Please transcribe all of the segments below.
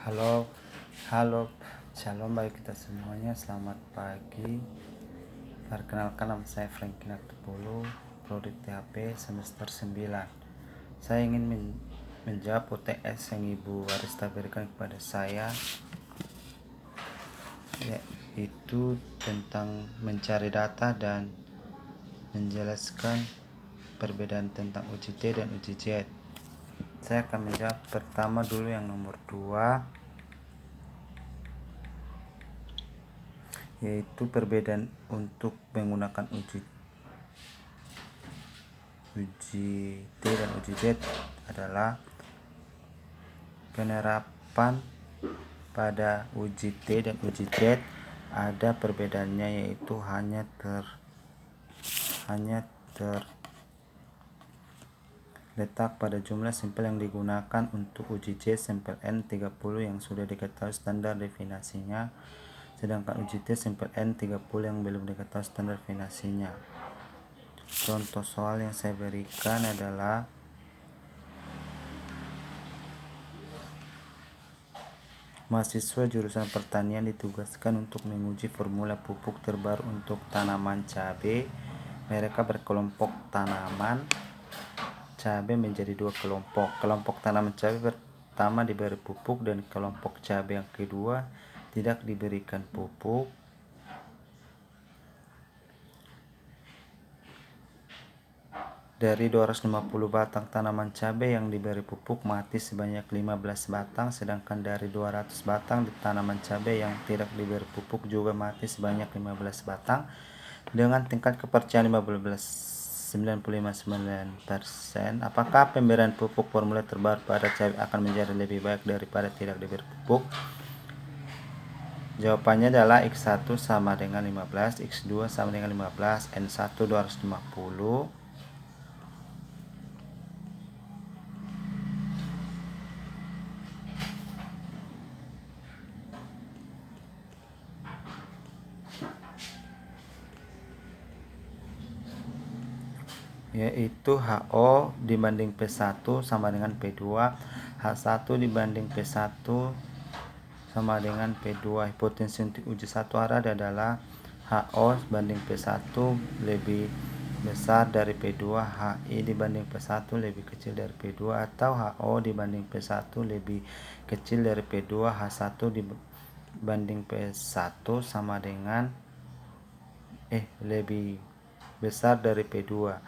Halo, halo, shalom bagi kita semuanya. Selamat pagi. Perkenalkan, nama saya Franklin Aktupulu, Prodi THP semester 9. Saya ingin menjawab UTS yang Ibu Arista berikan kepada saya, yaitu tentang mencari data dan menjelaskan perbedaan tentang uji T dan uji Z. Saya akan menjawab pertama dulu yang nomor 2, yaitu perbedaan untuk menggunakan uji T dan uji Z adalah penerapan pada uji T dan uji Z ada perbedaannya, yaitu hanya terletak pada jumlah sampel yang digunakan. Untuk uji Z, sampel N 30 yang sudah diketahui standar definisinya, sedangkan uji T sampel N 30 yang belum diketahui standar definisinya. Contoh soal yang saya berikan adalah mahasiswa jurusan pertanian ditugaskan untuk menguji formula pupuk terbaru untuk tanaman cabai. Mereka berkelompok tanaman cabai menjadi 2 kelompok. Kelompok tanaman cabai pertama diberi pupuk dan kelompok cabai yang kedua tidak diberikan pupuk. Dari 250 batang tanaman cabai yang diberi pupuk, mati sebanyak 15 batang, sedangkan dari 200 batang di tanaman cabai yang tidak diberi pupuk juga mati sebanyak 15 batang. Dengan tingkat kepercayaan 95,9%, apakah pemberian pupuk formula terbaru pada cabai akan menjadi lebih baik daripada tidak diberi pupuk? Jawabannya adalah X1 sama dengan 15, X2 sama dengan 15, N1 250, yaitu HO dibanding P1 sama dengan P2, H1 dibanding P1 sama dengan P2. Hipotensi untuk uji satu arah adalah HO banding P1 lebih besar dari P2, HI dibanding P1 lebih kecil dari P2, atau HO dibanding P1 lebih kecil dari P2, H1 dibanding P1 sama dengan lebih besar dari P2.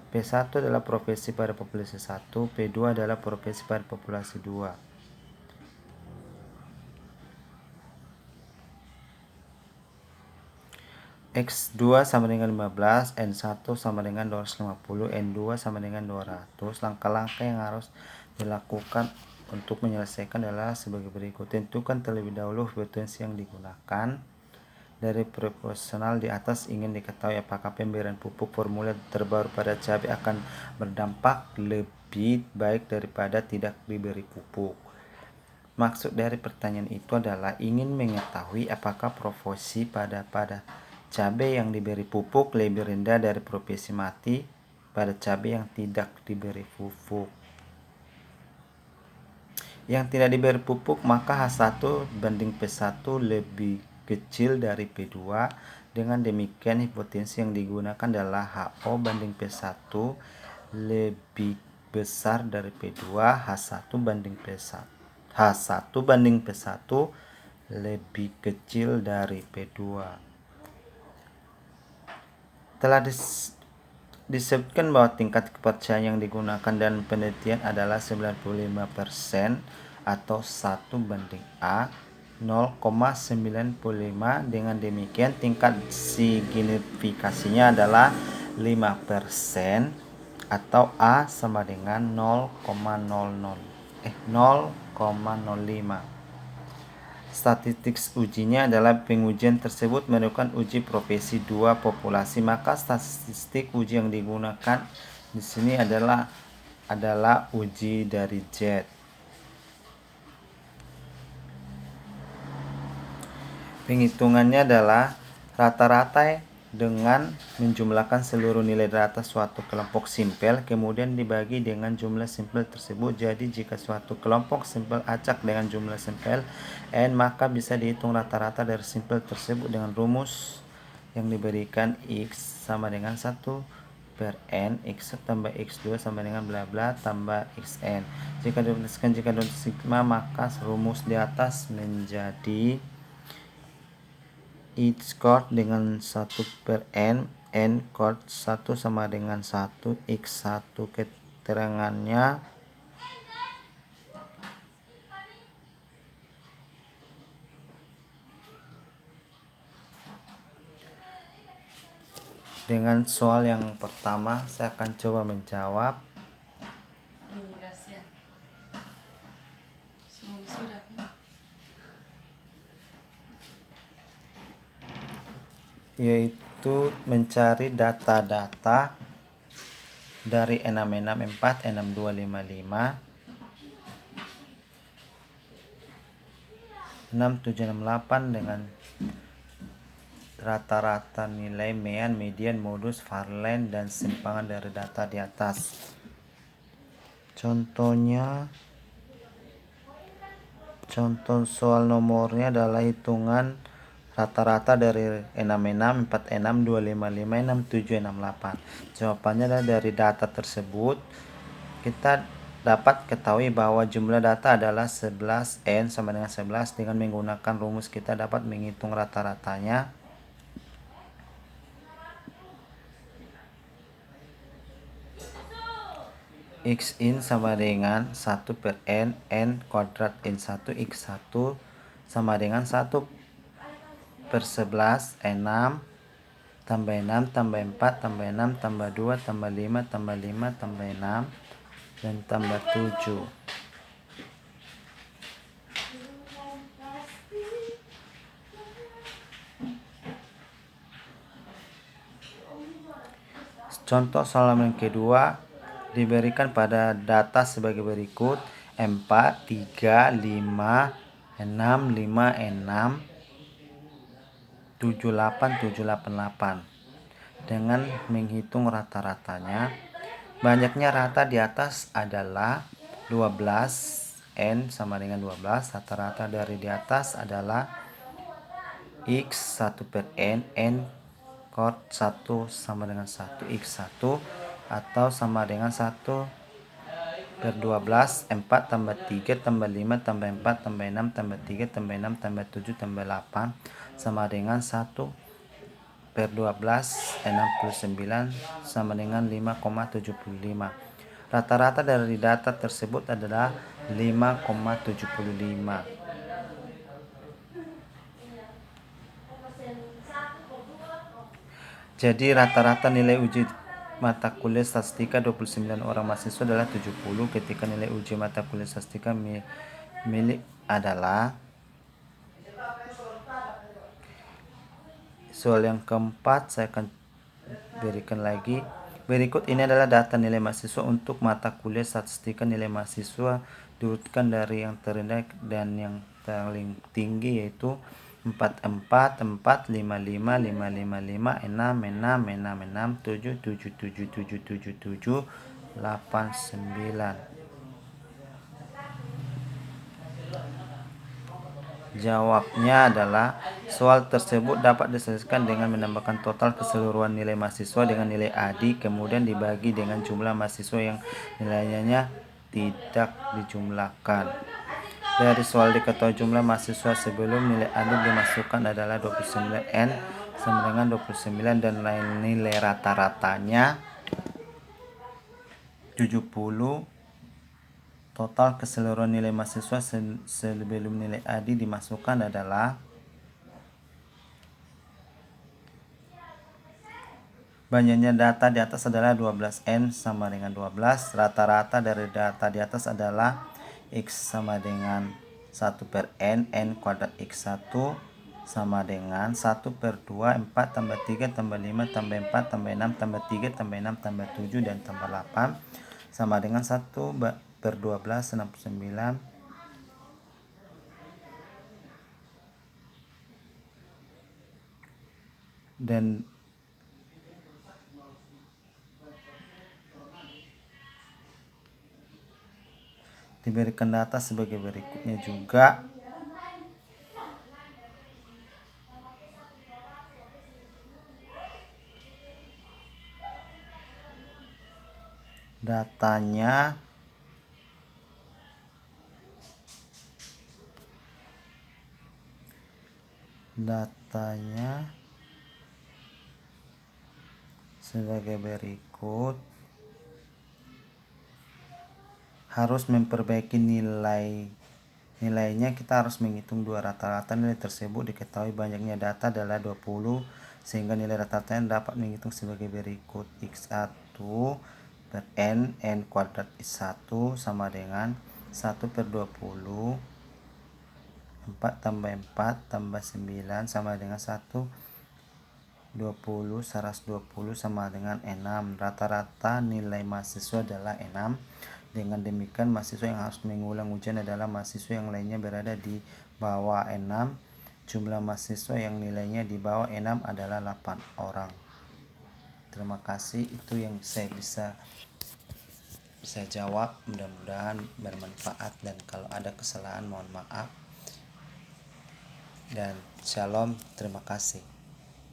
P1 adalah profesi pada populasi 1, P2 adalah profesi pada populasi 2. X2 sama dengan 15, N1 sama dengan 250, N2 sama dengan 200. Langkah-langkah yang harus dilakukan untuk menyelesaikan adalah sebagai berikut. Tentukan terlebih dahulu hipotensi yang digunakan. Dari proporsional di atas ingin diketahui apakah pemberian pupuk formula terbaru pada cabai akan berdampak lebih baik daripada tidak diberi pupuk. Maksud dari pertanyaan itu adalah ingin mengetahui apakah profesi pada cabai yang diberi pupuk lebih rendah dari profesi mati pada cabai yang tidak diberi pupuk. Yang tidak diberi pupuk, maka H1 banding P1 lebih kecil dari P2. Dengan demikian, hipotensi yang digunakan adalah HO banding P1 lebih besar dari P2, H1 banding P1. H1 banding P1 lebih kecil dari P2. Telah disebutkan bahwa tingkat kepercayaan yang digunakan dalam penelitian adalah 95% atau 1 banding A 0,95. Dengan demikian tingkat signifikasinya adalah 5% atau A sama dengan 0,05. Statistik ujinya adalah pengujian tersebut melakukan uji profesi 2 populasi, maka statistik uji yang digunakan di sini adalah uji dari Z. Penghitungannya adalah rata-rata dengan menjumlahkan seluruh nilai data suatu kelompok simpel, kemudian dibagi dengan jumlah simpel tersebut. Jadi jika suatu kelompok simpel acak dengan jumlah simpel n, maka bisa dihitung rata-rata dari simpel tersebut dengan rumus yang diberikan x sama dengan 1 per n, x tambah x2 sama dengan bla bla tambah xn. Jika dituliskan sigma, maka rumus di atas menjadi x chord dengan 1 per n chord 1 sama dengan 1, x1 keterangannya dengan soal yang pertama. Saya akan coba menjawab. Yaitu mencari data-data dari 6664, 6255, 6768 dengan rata-rata nilai mean, median, modus, varian, dan simpangan dari data di atas. Contoh soal nomornya adalah hitungan rata-rata dari 66, 46, 255, 67, 68. Jawabannya adalah dari data tersebut kita dapat ketahui bahwa jumlah data adalah 11, n sama dengan 11. Dengan menggunakan rumus kita dapat menghitung rata-ratanya. X in sama dengan 1 per n kuadrat n1, x1 sama dengan 1 per 11, 6 tambah 6 tambah 4 tambah 6 tambah 2 tambah 5 tambah 5 tambah 6 dan tambah 7. Contoh soal yang kedua diberikan pada data sebagai berikut: 4, 3, 5, 6, 5, 6, 7, 8, 7, 8, 8. Dengan menghitung rata-ratanya, banyaknya rata di atas adalah 12, n sama dengan 12. Rata-rata dari di atas adalah x 1 per n chord 1 sama dengan 1, x1 atau sama dengan 1 per 12, 4 tambah 3 tambah 5 tambah 4 tambah 6 tambah 3 tambah 6 tambah 7 tambah 8 sama dengan 1 per 12, 69 sama dengan 5,75. Rata-rata dari data tersebut adalah 5,75. Jadi rata-rata nilai uji mata kuliah statistika 29 orang mahasiswa adalah 70 ketika nilai uji mata kuliah statistika milik adalah. Soal yang keempat saya akan berikan lagi. Berikut ini adalah data nilai mahasiswa untuk mata kuliah statistika. Nilai mahasiswa diurutkan dari yang terendah dan yang paling tinggi, yaitu 44, 4, 55, 555, 6, 6, 6, 6, 6, 7, 7, 7, 7, 7, 7, 8, 9. Jawabnya adalah soal tersebut dapat diselesaikan dengan menambahkan total keseluruhan nilai mahasiswa dengan nilai ADI, kemudian dibagi dengan jumlah mahasiswa yang nilainya tidak dijumlahkan. Dari soal diketahui jumlah mahasiswa sebelum nilai ADI dimasukkan adalah 29n sama dengan 29 dan nilai rata-ratanya 70. Total keseluruhan nilai mahasiswa sebelum nilai ADI dimasukkan adalah banyaknya data di atas adalah 12n sama dengan 12. Rata-rata dari data di atas adalah x sama dengan 1 per n kuadrat x1 sama dengan 1 per 2, 4 tambah 3 tambah 5 tambah 4 tambah 6 tambah 3 tambah 6 tambah 7 dan tambah 8 sama dengan 1 per 12, 69. Dan diberikan data sebagai berikutnya juga. Datanya sebagai berikut. Harus memperbaiki nilainya, kita harus menghitung dua rata-rata nilai tersebut. Diketahui banyaknya data adalah 20, sehingga nilai rata-ratanya dapat menghitung sebagai berikut. X1 per n kuadrat X1 sama dengan 1 per 20, 4 tambah 4 tambah 9 sama dengan 1, 20, 120 sama dengan 6. Rata-rata nilai mahasiswa adalah 6. Dengan demikian, mahasiswa yang harus mengulang ujian adalah mahasiswa yang lainnya berada di bawah 6. Jumlah mahasiswa yang nilainya di bawah 6 adalah 8 orang. Terima kasih, itu yang saya bisa jawab. Mudah-mudahan bermanfaat, dan kalau ada kesalahan mohon maaf. Dan shalom, terima kasih.